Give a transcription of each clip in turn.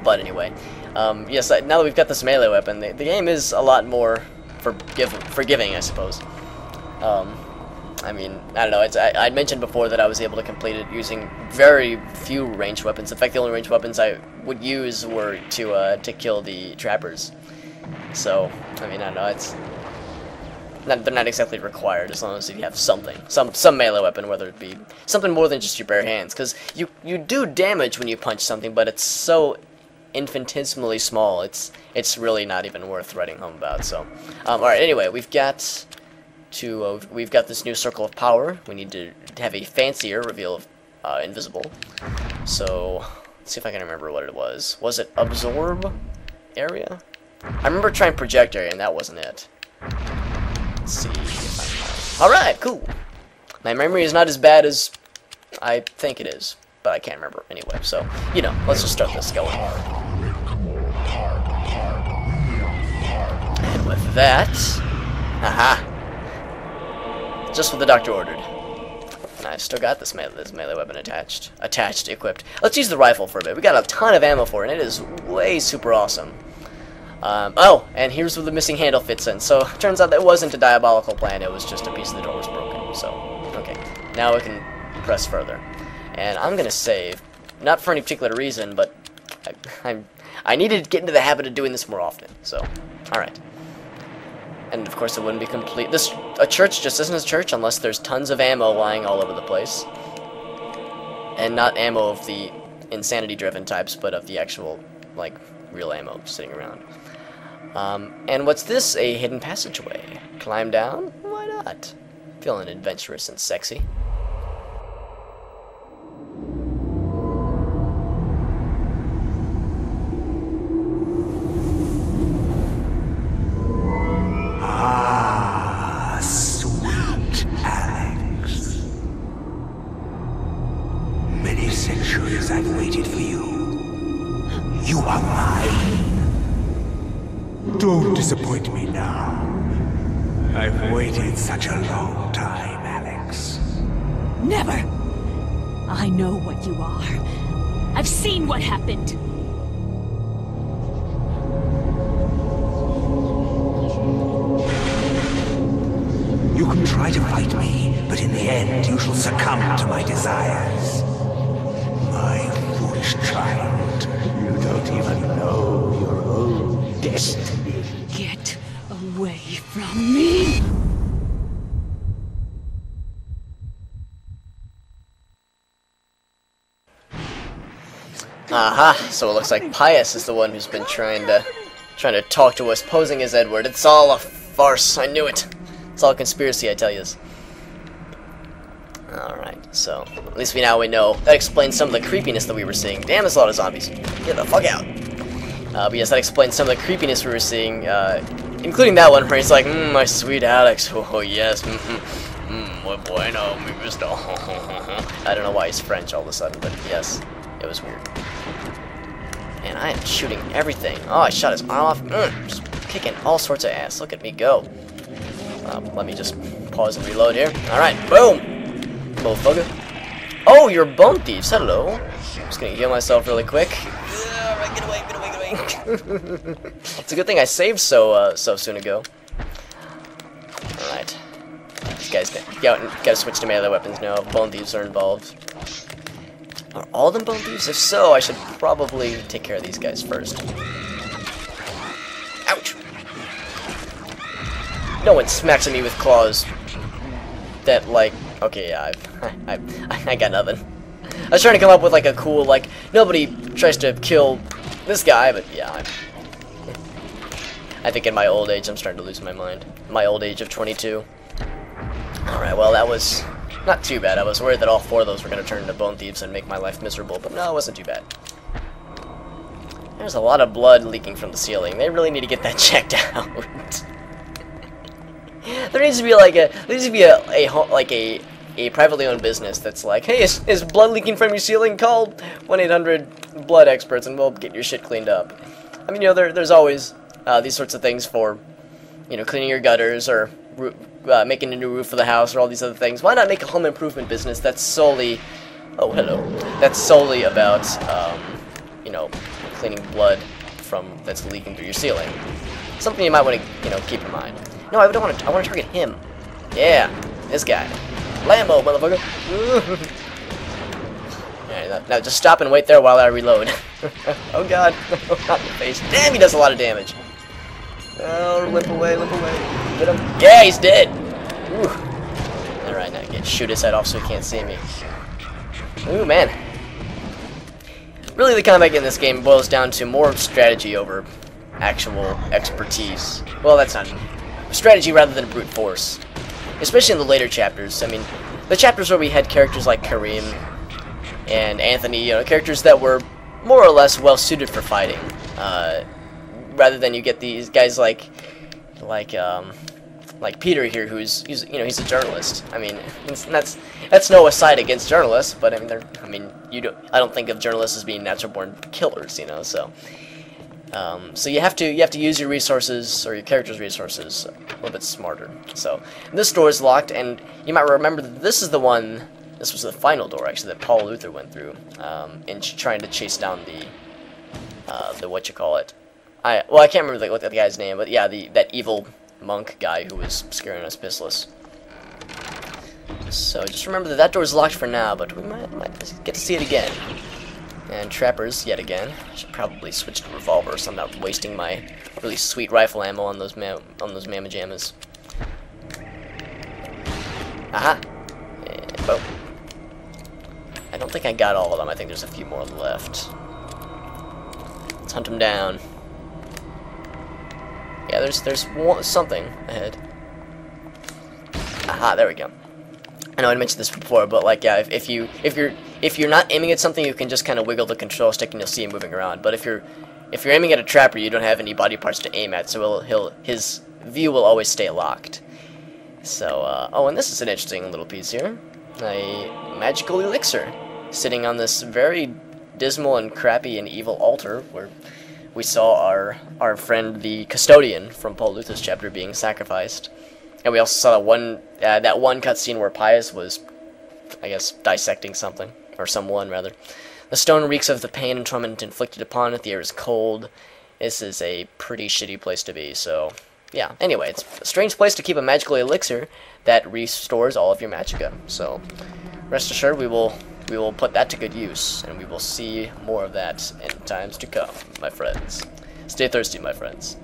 But anyway, yes, now that we've got this melee weapon, the game is a lot more forgiving, I suppose. I mean, I don't know, I mentioned before that I was able to complete it using very few ranged weapons. In fact, the only ranged weapons I would use were to kill the trappers. So, I mean, I don't know, they're not exactly required as long as you have something, some melee weapon, whether it be something more than just your bare hands, because you do damage when you punch something, but it's so infinitesimally small, it's really not even worth writing home about. So, alright, anyway, we've got this new circle of power. We need to have a fancier reveal of invisible. So, let's see if I can remember what it was. Was it absorb area? I remember trying project area, and that wasn't it. Let's see if I know. Alright, cool. My memory is not as bad as I think it is, but I can't remember anyway. So, you know, let's just start this going. And with that, aha. Just what the doctor ordered. And I've still got this melee weapon equipped. Let's use the rifle for a bit. We got a ton of ammo for it, and it is way super awesome. Oh, and here's where the missing handle fits in. So, turns out that wasn't a diabolical plan, it was just a piece of the door was broken. So, okay. Now we can press further. And I'm gonna save. Not for any particular reason, but I needed to get into the habit of doing this more often. So, alright. And of course it wouldn't be complete. A church just isn't a church unless there's tons of ammo lying all over the place. And not ammo of the insanity-driven types, but of the actual, like, real ammo sitting around. And what's this? A hidden passageway. Climb down? Why not? Feeling adventurous and sexy. Ah, sweet Alex. Many centuries I've waited for you. You are mine. Don't disappoint me now. I've waited such a long time, Alex. Never! I know what you are. I've seen what happened. You can try to fight me, but in the end you shall succumb to my desires. My foolish child, you don't even know your own destiny. Get away from me! Aha, so it looks like Pius is the one who's been trying to talk to us, posing as Edward. It's all a farce, I knew it. It's all a conspiracy, I tell yous. Alright, so at least we know. That explains some of the creepiness that we were seeing. Damn, there's a lot of zombies. Get the fuck out. But yes, that explains some of the creepiness we were seeing, including that one where he's like, my sweet Alex, oh yes, muy bueno, mi gusto. I don't know why he's French all of a sudden, but yes, it was weird. And I am shooting everything. Oh, I shot his arm off. Just kicking all sorts of ass. Look at me go. Let me just pause and reload here. Alright, boom! Motherfucker. Oh, you're bone thieves. Hello. Just gonna heal myself really quick. Alright, get away. It's a good thing I saved so soon ago. Alright. These guys gotta switch to melee weapons now. Bone thieves are involved. Are all of them bone thieves? If so, I should probably take care of these guys first. Ouch! No one smacks at me with claws that, like, okay, yeah, I got nothing. I was trying to come up with, like, a cool, like, nobody tries to kill this guy, but yeah, I think in my old age I'm starting to lose my mind. My old age of 22. Alright, well, that was not too bad. I was worried that all four of those were going to turn into bone thieves and make my life miserable, but no, it wasn't too bad. There's a lot of blood leaking from the ceiling. They really need to get that checked out. There needs to be like a privately owned business that's like, hey, is blood leaking from your ceiling? Call 1-800 blood experts and we'll get your shit cleaned up. I mean, you know, there's always these sorts of things for, you know, cleaning your gutters or making a new roof for the house or all these other things. Why not make a home improvement business that's solely, oh hello, that's solely about you know, cleaning blood from that's leaking through your ceiling. Something you might want to, you know, keep in mind. No, I don't want to. I want to target him. Yeah, this guy. Lambo, motherfucker. Alright, now just stop and wait there while I reload. Oh god, not in the face. Damn, he does a lot of damage. Oh, limp away, limp away. Get him. Yeah, he's dead. Alright, now get shoot his head off so he can't see me. Ooh, man. Really, the combat in this game boils down to more strategy over actual expertise. Well, that's not strategy rather than brute force. Especially in the later chapters. I mean, the chapters where we had characters like Kareem and Anthony, you know, characters that were more or less well suited for fighting. Rather than you get these guys like Peter here, who's you know, he's a journalist. I mean, that's no aside against journalists, but I mean I don't think of journalists as being natural born killers, you know. So so you have to use your resources or your character's resources a little bit smarter. So this door is locked, and you might remember that this is the one. This was the final door actually that Paul Luther went through in trying to chase down the what you call it. I can't remember the guy's name, but yeah, that evil monk guy who was scaring us pissless. So just remember that door is locked for now, but we might get to see it again. And trappers yet again. I should probably switch to revolver, so I'm not wasting my really sweet rifle ammo on those mamma jammas. Aha! And boom. I don't think I got all of them. I think there's a few more left. Let's hunt them down. Yeah, there's something ahead. Aha, there we go. I know I mentioned this before, but like, yeah, if you're not aiming at something, you can just kind of wiggle the control stick and you'll see him moving around. But if you're aiming at a trapper, you don't have any body parts to aim at, so his view will always stay locked. So, oh, and this is an interesting little piece here. A magical elixir sitting on this very dismal and crappy and evil altar where we saw our friend the custodian from Paul Luther's chapter being sacrificed, and we also saw that one cutscene where Pius was, I guess, dissecting something or someone rather. The stone reeks of the pain and torment inflicted upon it. The air is cold. This is a pretty shitty place to be. So yeah. Anyway, it's a strange place to keep a magical elixir that restores all of your magicka. So rest assured, we will put that to good use, and we will see more of that in times to come, my friends. Stay thirsty, my friends.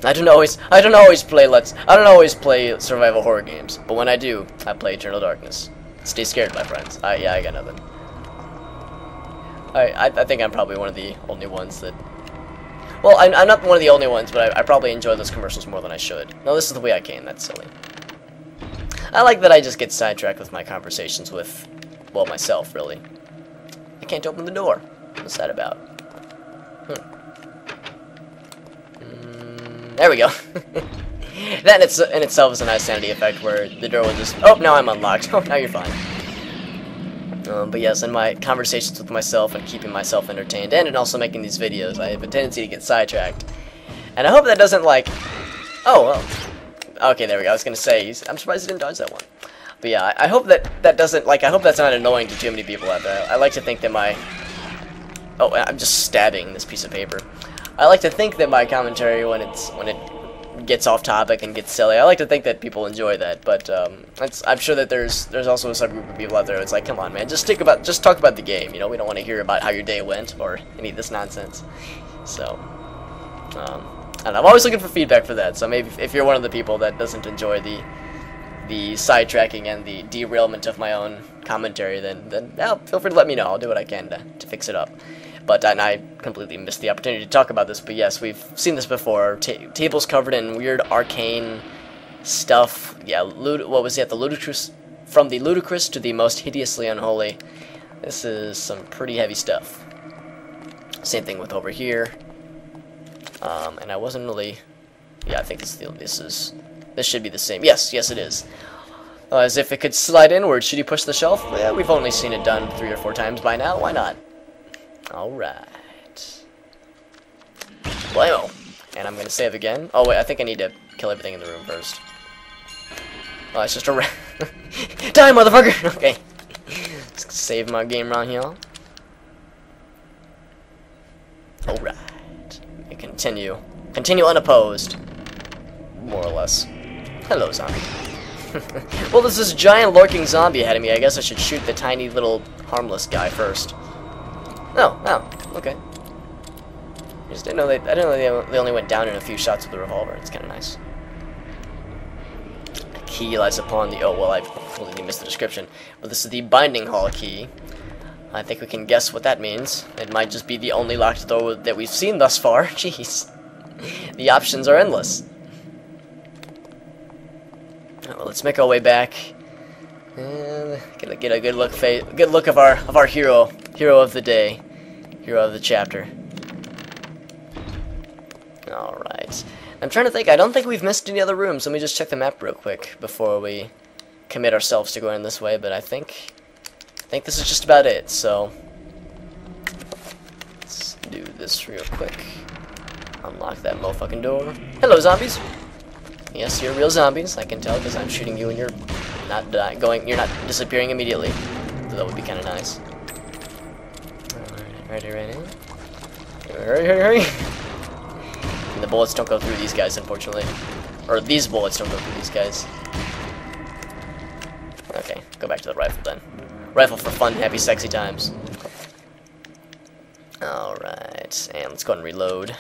I don't always play survival horror games, but when I do, I play Eternal Darkness. Stay scared, my friends. Yeah, I got nothing. I think I'm probably one of the only ones that. Well, I'm not one of the only ones, but I probably enjoy those commercials more than I should. No, this is the way I came. That's silly. I like that I just get sidetracked with my conversations with, well, myself, really. I can't open the door. What's that about? There we go. That in itself is a nice sanity effect where the door will just... Oh, now I'm unlocked. Oh, now you're fine. But yes, in my conversations with myself and keeping myself entertained, and in also making these videos, I have a tendency to get sidetracked. And I hope that doesn't, like... Oh, well... Okay, there we go. I was going to say, I'm surprised he didn't dodge that one. But yeah, I hope that doesn't, like, I hope that's not annoying to too many people out there. I like to think that my... Oh, I'm just stabbing this piece of paper. I like to think that my commentary, when it gets off topic and gets silly, I like to think that people enjoy that. But I'm sure that there's also a subgroup of people out there. It's like, come on, man, just talk about the game. You know, we don't want to hear about how your day went or any of this nonsense. So, and I'm always looking for feedback for that. So maybe if you're one of the people that doesn't enjoy the sidetracking and the derailment of my own commentary, then feel free to let me know. I'll do what I can to fix it up. But I completely missed the opportunity to talk about this. But yes, we've seen this before. Tables covered in weird arcane stuff. Yeah, what was it? The ludicrous, from the ludicrous to the most hideously unholy. This is some pretty heavy stuff. Same thing with over here. And I wasn't really. Yeah, I think this should be the same. Yes, it is. As if it could slide inward. Should you push the shelf? Yeah, we've only seen it done 3 or 4 times by now. Why not? Alright. Blammo. And I'm gonna save again. Oh wait, I think I need to kill everything in the room first. Oh, it's just a Die, motherfucker! Okay. Let's save my game around here. continue. Continue unopposed. More or less. Hello, zombie. Well, there's this giant lurking zombie ahead of me. I guess I should shoot the tiny little harmless guy first. Oh, okay. I didn't know they only went down in a few shots with the revolver. It's kind of nice. The key lies upon the... Oh, well, I completely missed the description. But this is the binding hall key. I think we can guess what that means. It might just be the only locked door that we've seen thus far. Jeez. The options are endless. Well, let's make our way back. And get a good look of our hero of the day, hero of the chapter. All right. I'm trying to think. I don't think we've missed any other rooms. Let me just check the map real quick before we commit ourselves to going this way. But I think this is just about it. So let's do this real quick. Unlock that motherfucking door. Hello, zombies. Yes, you're real zombies. I can tell because I'm shooting you and you're not You're not disappearing immediately. So that would be kind of nice. Alright, ready. Hurry. And the bullets don't go through these guys, unfortunately. Or these bullets don't go through these guys. Okay, go back to the rifle then. Rifle for fun, happy, sexy times. Alright, and let's go ahead and reload.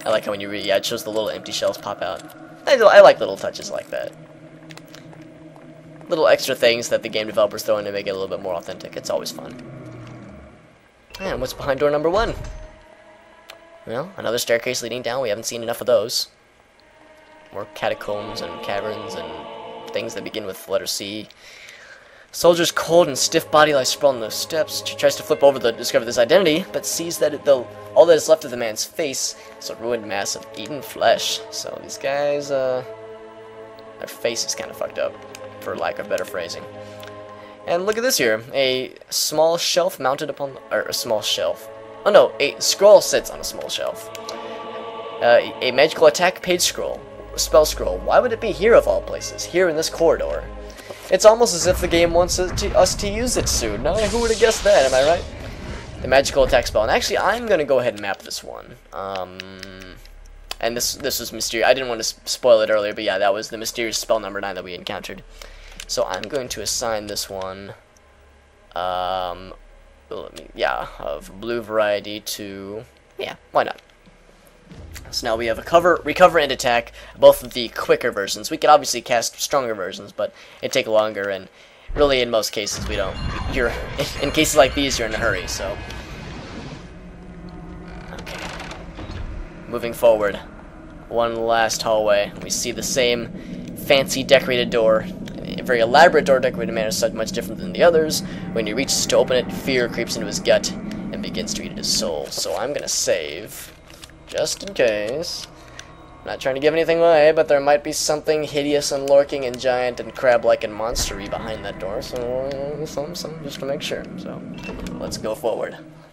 I like how when you it shows the little empty shells pop out. I like little touches like that. Little extra things that the game developers throw in to make it a little bit more authentic. It's always fun. And what's behind door number 1? Well, another staircase leading down. We haven't seen enough of those. More catacombs and caverns and things that begin with the letter C. Soldier's cold and stiff body lies sprawled on those steps. She tries to flip over to discover this identity, but sees that all that is left of the man's face is a ruined mass of eaten flesh. So these guys, their face is kind of fucked up, for lack of better phrasing. And look at this here. A small shelf mounted upon... Or a small shelf. Oh no, a scroll sits on a small shelf. A magical attack page scroll. A spell scroll. Why would it be here of all places? Here in this corridor. It's almost as if the game wants us to use it soon. Now, who would have guessed that, am I right? The magical attack spell. And actually, I'm going to go ahead and map this one. And this was mysterious. I didn't want to spoil it earlier, but yeah, that was the mysterious spell number 9 that we encountered. So I'm going to assign this one, of blue variety to, yeah, why not? So now we have a recover and attack, both of the quicker versions. We could obviously cast stronger versions, but it'd take longer, and really in most cases we don't. In cases like these, you're in a hurry, so. Okay. Moving forward. One last hallway. We see the same fancy decorated door. A very elaborate door decorated in a manner such much different than the others. When he reaches to open it, fear creeps into his gut and begins to eat at his soul. So I'm gonna save. Just in case. I'm not trying to give anything away, but there might be something hideous and lurking and giant and crab-like and monstery behind that door, so some just to make sure. So let's go forward.